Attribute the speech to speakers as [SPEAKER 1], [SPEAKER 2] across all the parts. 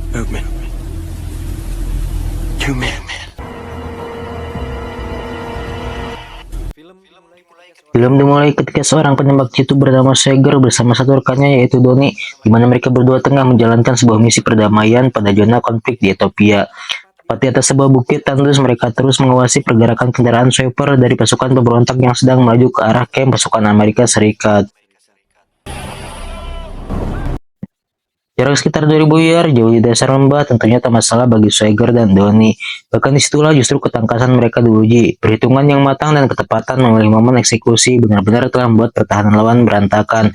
[SPEAKER 1] Movement. 2 men.
[SPEAKER 2] Film dimulai ketika seorang penembak jitu bernama Swagger bersama satu rekannya yaitu Donnie, di mana mereka berdua tengah menjalankan sebuah misi perdamaian pada zona konflik di Ethiopia. Tepat di atas sebuah bukit tandus, mereka terus mengawasi pergerakan kendaraan sweeper dari pasukan pemberontak yang sedang melaju ke arah kamp pasukan Amerika Serikat. Jarak sekitar 2000 yard jauh di dasar lembah tentunya tak masalah bagi Swagger dan Donnie. Bahkan disitulah justru ketangkasan mereka diuji. Perhitungan yang matang dan ketepatan memilih momen eksekusi benar-benar telah membuat pertahanan lawan berantakan.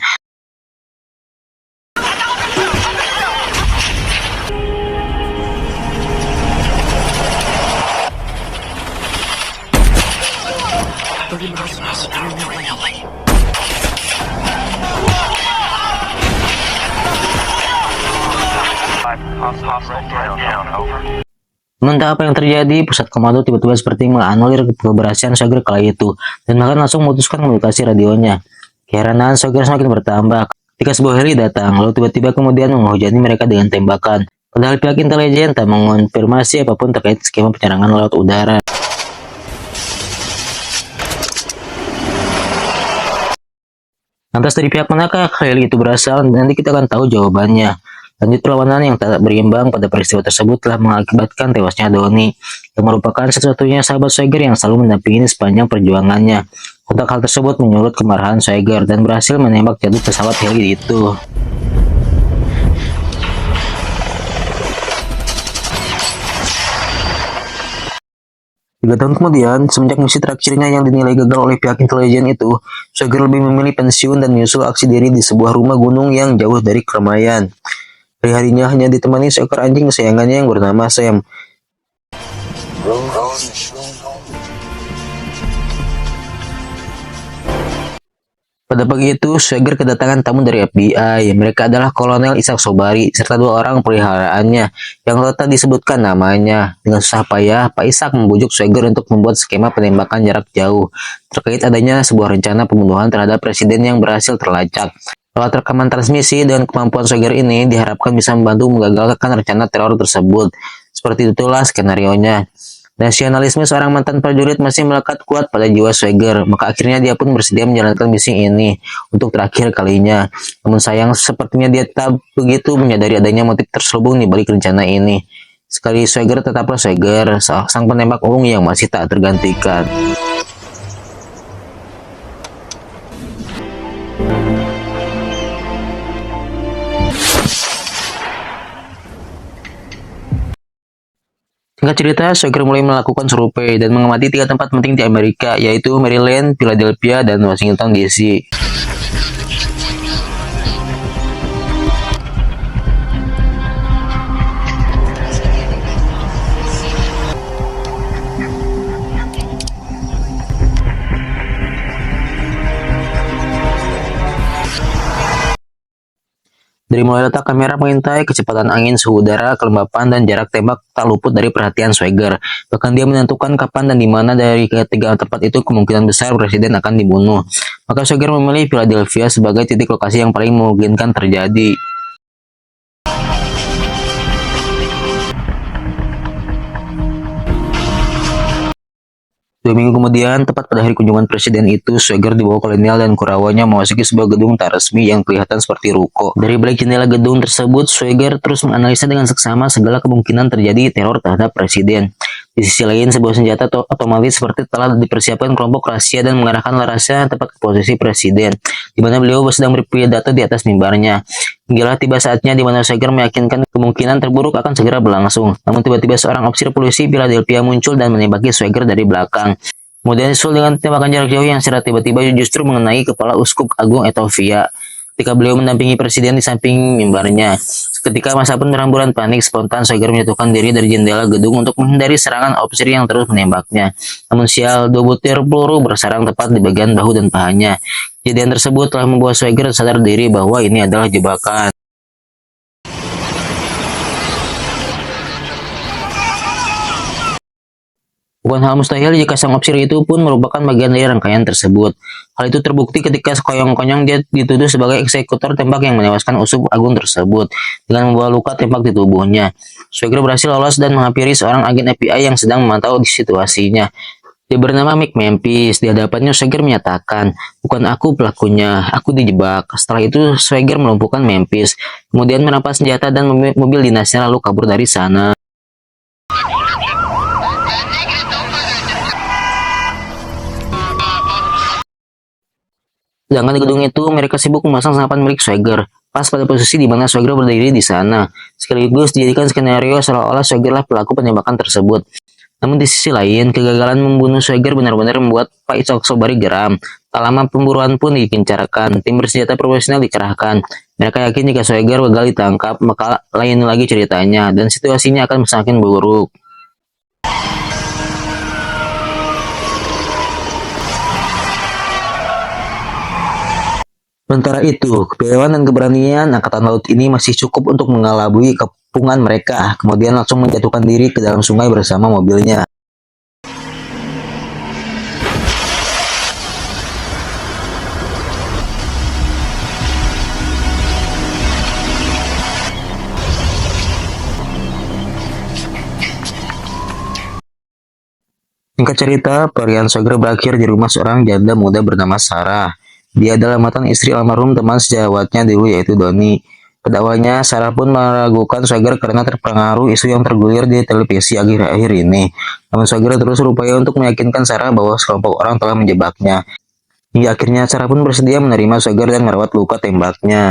[SPEAKER 2] Namun apa yang terjadi, pusat komando tiba-tiba seperti menganulir keberhasilan Swagger kala itu, dan bahkan langsung memutuskan memutasi radionya. Keheranan Swagger semakin bertambah ketika sebuah heli datang, lalu tiba-tiba kemudian menghujani mereka dengan tembakan. Padahal pihak intelijen tak mengonfirmasi apapun terkait skema penyerangan laut udara. Lantas dari pihak manakah heli itu berasal? Nanti kita akan tahu jawabannya. Lanjut, perlawanan yang tak berimbang pada peristiwa tersebut telah mengakibatkan tewasnya Donnie, yang merupakan satu-satunya sahabat Swagger yang selalu mendampingi sepanjang perjuangannya. Kontak hal tersebut menyulut kemarahan Swagger dan berhasil menembak jatuh pesawat heli itu. Tiga tahun kemudian, semenjak misi terakhirnya yang dinilai gagal oleh pihak intelijen itu, Swagger lebih memilih pensiun dan menyusul aksi diri di sebuah rumah gunung yang jauh dari keramaian. Hari-harinya hanya ditemani seekor anjing kesayangannya yang bernama Sam. Pada pagi itu, Swagger kedatangan tamu dari FBI. Mereka adalah Kolonel Ishak Sobari serta 2 orang peliharaannya yang tak disebutkan namanya. Dengan susah payah, Pak Ishak membujuk Swagger untuk membuat skema penembakan jarak jauh terkait adanya sebuah rencana pembunuhan terhadap presiden yang berhasil terlacak. Lewat rekaman transmisi dan kemampuan Swagger ini diharapkan bisa membantu menggagalkan rencana teror tersebut. Seperti itulah skenarionya. Nasionalisme seorang mantan prajurit masih melekat kuat pada jiwa Swagger, maka akhirnya dia pun bersedia menjalankan misi ini untuk terakhir kalinya. Namun sayang, sepertinya dia tak begitu menyadari adanya motif terselubung di balik rencana ini. Sekali Swagger tetaplah Swagger, sang penembak ulung yang masih tak tergantikan. Singkat cerita, Swagger mulai melakukan survei dan mengamati 3 tempat penting di Amerika, yaitu Maryland, Philadelphia, dan Washington DC. Dari mulai letak kamera mengintai, kecepatan angin, suhu udara, kelembapan, dan jarak tembak tak luput dari perhatian Swagger. Bahkan dia menentukan kapan dan di mana dari ketiga tempat itu kemungkinan besar presiden akan dibunuh. Maka Swagger memilih Philadelphia sebagai titik lokasi yang paling memungkinkan terjadi. Dua minggu kemudian, tepat pada hari kunjungan presiden itu, Swagger dibawa kolonel dan kurawanya memasuki sebuah gedung tak resmi yang kelihatan seperti ruko. Dari balik jendela gedung tersebut, Swagger terus menganalisa dengan seksama segala kemungkinan terjadi teror terhadap presiden. Di sisi lain, sebuah senjata otomatis seperti telah dipersiapkan kelompok rahasia dan mengarahkan larasnya tepat ke posisi presiden, di mana beliau sedang berpidato di atas mimbarnya. Hinggalah tiba saatnya di mana Swagger meyakinkan kemungkinan terburuk akan segera berlangsung. Namun tiba-tiba seorang ofisir polisi Philadelphia muncul dan menembaki Swagger dari belakang. Kemudian disusul dengan tembakan jarak jauh yang secara tiba-tiba justru mengenai kepala Uskup Agung Ethiopia. Ketika beliau mendampingi presiden di samping mimbarnya. Ketika masa pun berhamburan panik, spontan Swagger menjatuhkan diri dari jendela gedung untuk menghindari serangan ofisir yang terus menembaknya. Namun sial, 2 butir peluru bersarang tepat di bagian bahu dan pahanya. Kejadian tersebut telah membuat Swagger sadar diri bahwa ini adalah jebakan. Bukan hal mustahil jika sang opsir itu pun merupakan bagian dari rangkaian tersebut. Hal itu terbukti ketika sekonyong-konyong dia dituduh sebagai eksekutor tembak yang menewaskan Uskup Agung tersebut dengan membawa luka tembak di tubuhnya. Swagger berhasil lolos dan menghampiri seorang agen FBI yang sedang memantau situasinya. Dia bernama Mick Memphis. Di hadapannya Swagger menyatakan, "Bukan aku pelakunya, aku dijebak." Setelah itu Swagger melumpuhkan Memphis, kemudian merampas senjata dan mobil dinasnya lalu kabur dari sana. Sedangkan di gedung itu, mereka sibuk memasang senapan milik Swagger, pas pada posisi di mana Swagger berdiri di sana. Sekaligus dijadikan skenario seolah-olah Swagger lah pelaku penembakan tersebut. Namun di sisi lain, kegagalan membunuh Swagger benar-benar membuat Pak Icok Sobari geram. Tak lama pemburuan pun digencarkan, tim bersenjata profesional dikerahkan. Mereka yakin jika Swagger gagal ditangkap, maka lain lagi ceritanya, dan situasinya akan semakin buruk. Sementara itu, kepiawaian dan keberanian Angkatan Laut ini masih cukup untuk mengelabui kepungan mereka, kemudian langsung menjatuhkan diri ke dalam sungai bersama mobilnya. Singkat cerita, pelarian Swagger berakhir di rumah seorang janda muda bernama Sarah. Dia adalah mantan istri almarhum teman sejawatnya dulu yaitu Doni. Pada awalnya, Sarah pun meragukan Swagger karena terpengaruh isu yang tergulir di televisi akhir-akhir ini. Namun Swagger terus berupaya untuk meyakinkan Sarah bahwa sekelompok orang telah menjebaknya. Hingga akhirnya Sarah pun bersedia menerima Swagger dan merawat luka tembaknya.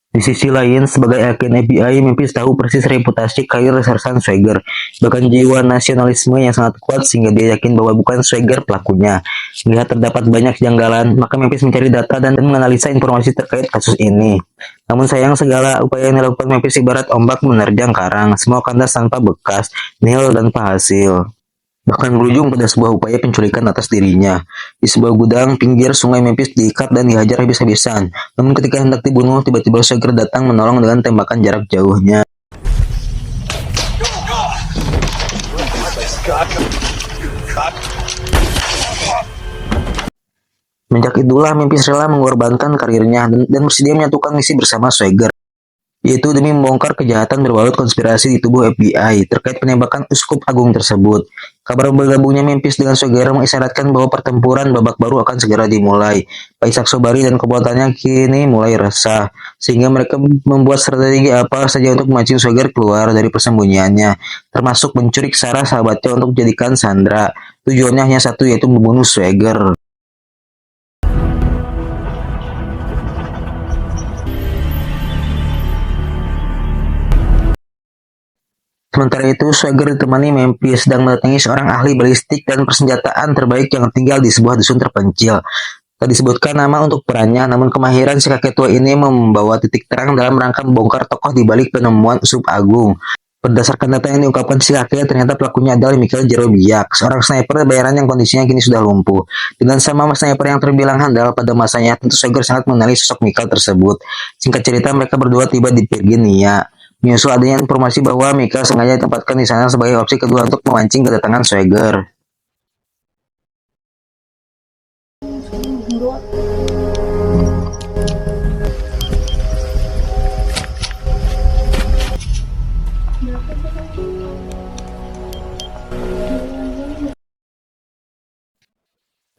[SPEAKER 2] Di sisi lain, sebagai agen FBI, Memphis tahu persis reputasi karir Sersan Swagger, bahkan jiwa nasionalisme yang sangat kuat sehingga dia yakin bahwa bukan Swagger pelakunya. Melihat terdapat banyak kejanggalan, maka Memphis mencari data dan menganalisa informasi terkait kasus ini. Namun sayang, segala upaya yang dilakukan Memphis ibarat ombak menerjang karang, semua kandas tanpa bekas, nihil tanpa hasil. Bahkan berujung pada sebuah upaya penculikan atas dirinya. Di sebuah gudang pinggir sungai Memphis diikat dan dihajar habis-habisan. Namun ketika hendak dibunuh, tiba-tiba Swagger datang menolong dengan tembakan jarak jauhnya. Sejak itulah Memphis rela mengorbankan karirnya dan bersedia menyatukan misi bersama Swagger, yaitu demi membongkar kejahatan berbalut konspirasi di tubuh FBI terkait penembakan Uskup Agung tersebut. Kabar bergabungnya Memphis dengan Swagger mengisyaratkan bahwa pertempuran babak baru akan segera dimulai. Pak Ishak Sobari dan komplotannya kini mulai resah, sehingga mereka membuat strategi apa saja untuk memancing Swagger keluar dari persembunyiannya, termasuk menculik Sarah sahabatnya untuk dijadikan sandera. Tujuannya hanya satu, yaitu membunuh Swagger. Sementara itu, Swagger ditemani Memphis sedang mendatangi seorang ahli balistik dan persenjataan terbaik yang tinggal di sebuah dusun terpencil. Tak disebutkan nama untuk perannya, namun kemahiran si kakek tua ini membawa titik terang dalam rangka membongkar tokoh di balik penemuan Uskup Agung. Berdasarkan data yang diungkapkan si kakek, ternyata pelakunya adalah Michael Jerobiak, seorang sniper bayaran yang kondisinya kini sudah lumpuh. Dengan sama sniper yang terbilang handal pada masanya, tentu Swagger sangat mengenali sosok Michael tersebut. Singkat cerita, mereka berdua tiba di Virginia. Menyusul adanya informasi bahwa Michael sengaja ditempatkan di sana sebagai opsi kedua untuk memancing kedatangan Swagger.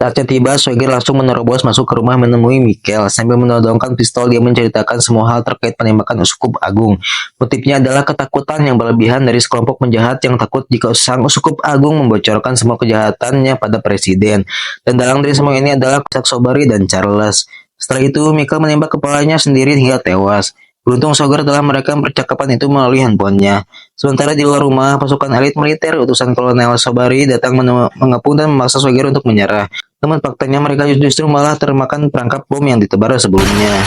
[SPEAKER 2] Saatnya tiba, Swagger langsung menerobos masuk ke rumah menemui Michael. Sambil menodongkan pistol, dia menceritakan semua hal terkait penembakan Uskup Agung. Motifnya adalah ketakutan yang berlebihan dari sekelompok penjahat yang takut jika sang Uskup Agung membocorkan semua kejahatannya pada presiden. Dan dalang dari semua ini adalah Ishak Sobari dan Charles. Setelah itu, Michael menembak kepalanya sendiri hingga tewas. Beruntung Swagger telah merekam percakapan itu melalui handphonenya. Sementara di luar rumah, pasukan elit militer utusan Kolonel Sobari datang mengepung dan memaksa Swagger untuk menyerah. Namun faktanya mereka justru malah termakan perangkap bom yang ditebar sebelumnya.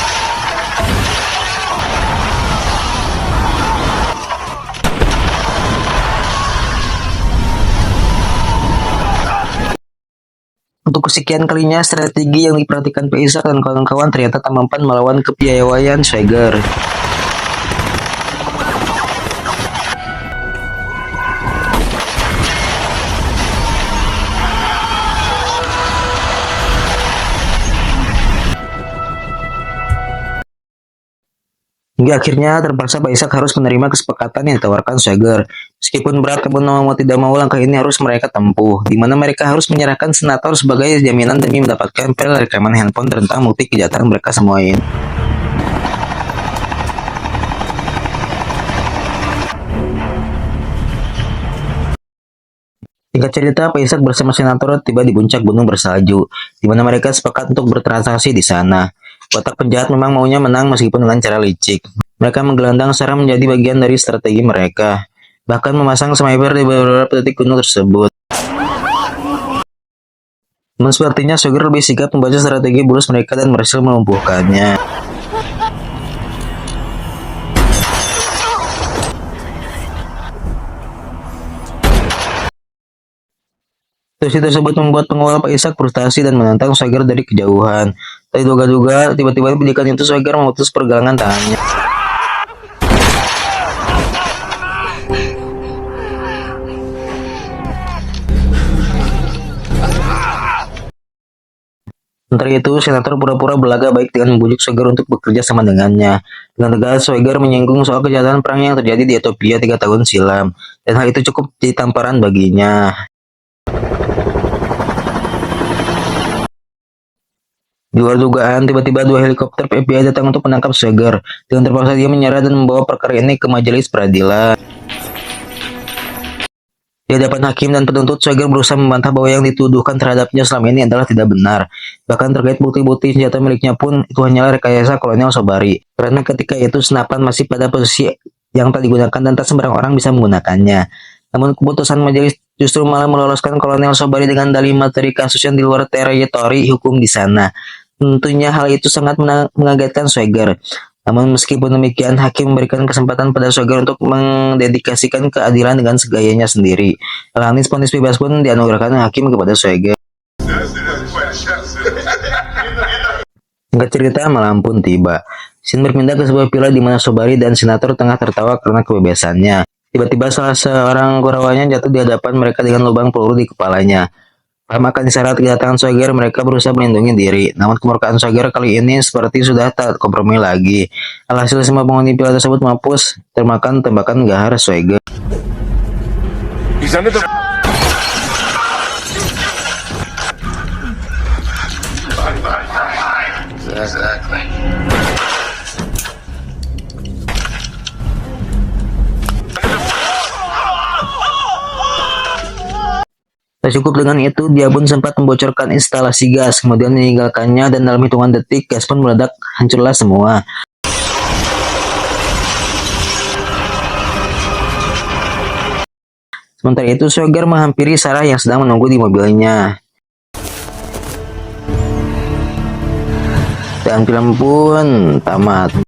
[SPEAKER 2] Untuk kesekian kalinya, strategi yang diperhatikan Pak Ishak dan kawan-kawan ternyata tak mempan melawan kepiawaian Swagger. Hingga akhirnya terpaksa Pak Ishak harus menerima kesepakatan yang ditawarkan Swagger. Meskipun berat, namun mau tidak mau langkah ini harus mereka tempuh, di mana mereka harus menyerahkan senator sebagai jaminan demi mendapatkan file rekaman handphone tentang bukti kejahatan mereka semua ini. Singkat cerita, Pak Ishak bersama senator tiba di puncak gunung bersalju, di mana mereka sepakat untuk bertransaksi di sana. Watak penjahat memang maunya menang meskipun dengan cara licik. Mereka menggelandang secara menjadi bagian dari strategi mereka, bahkan memasang sniper di beberapa titik gunung tersebut. Namun sepertinya Swagger lebih sigap membaca strategi bulus mereka dan berhasil melumpuhkannya. Situasi tersebut membuat pengawal Pak Ishak frustasi dan menantang Swagger dari kejauhan. Tak diduga-duga, tiba-tiba pendidikan itu Swagger memutus pergelangan tangannya. Sementara itu, senator pura-pura belaga baik dengan membujuk Swagger untuk bekerja sama dengannya. Dengan tegas, Swagger menyinggung soal kejahatan perang yang terjadi di Ethiopia 3 tahun silam, dan hal itu cukup jadi tamparan baginya. Di luar dugaan, tiba-tiba 2 helikopter FBI datang untuk menangkap Swagger. Dengan terpaksa dia menyerah dan membawa perkara ini ke majelis peradilan. Di hadapan hakim dan penuntut, Swagger berusaha membantah bahwa yang dituduhkan terhadapnya selama ini adalah tidak benar. Bahkan terkait bukti-bukti senjata miliknya pun itu hanyalah rekayasa Kolonel Sobari. Karena ketika itu senapan masih pada posisi yang tak digunakan dan tak sembarang orang bisa menggunakannya. Namun keputusan majelis justru malah meloloskan Kolonel Sobari dengan dalih materi kasus yang di luar teritori hukum di sana. Tentunya hal itu sangat mengagetkan Swagger. Namun meskipun demikian, hakim memberikan kesempatan pada Swagger untuk mendedikasikan keadilan dengan segayanya sendiri. Alhasil vonis bebas pun dianugerahkan hakim kepada Swagger. Singkat cerita, malam pun tiba. Scene berpindah ke sebuah villa di mana Sobari dan senator tengah tertawa karena kebebasannya. Tiba-tiba salah seorang Korawanya jatuh di hadapan mereka dengan lubang peluru di kepalanya. Paham akan isyarat kedatangan Swagger, mereka berusaha melindungi diri. Namun kemurkaan Swagger kali ini seperti sudah tak kompromi lagi. Alhasil semua penghuni villa tersebut mampus termakan tembakan gahar Swagger. Tak cukup dengan itu, dia pun sempat membocorkan instalasi gas, kemudian meninggalkannya dan dalam hitungan detik gas pun meledak, hancurlah semua. Sementara itu, Swagger menghampiri Sarah yang sedang menunggu di mobilnya. Dan film pun tamat.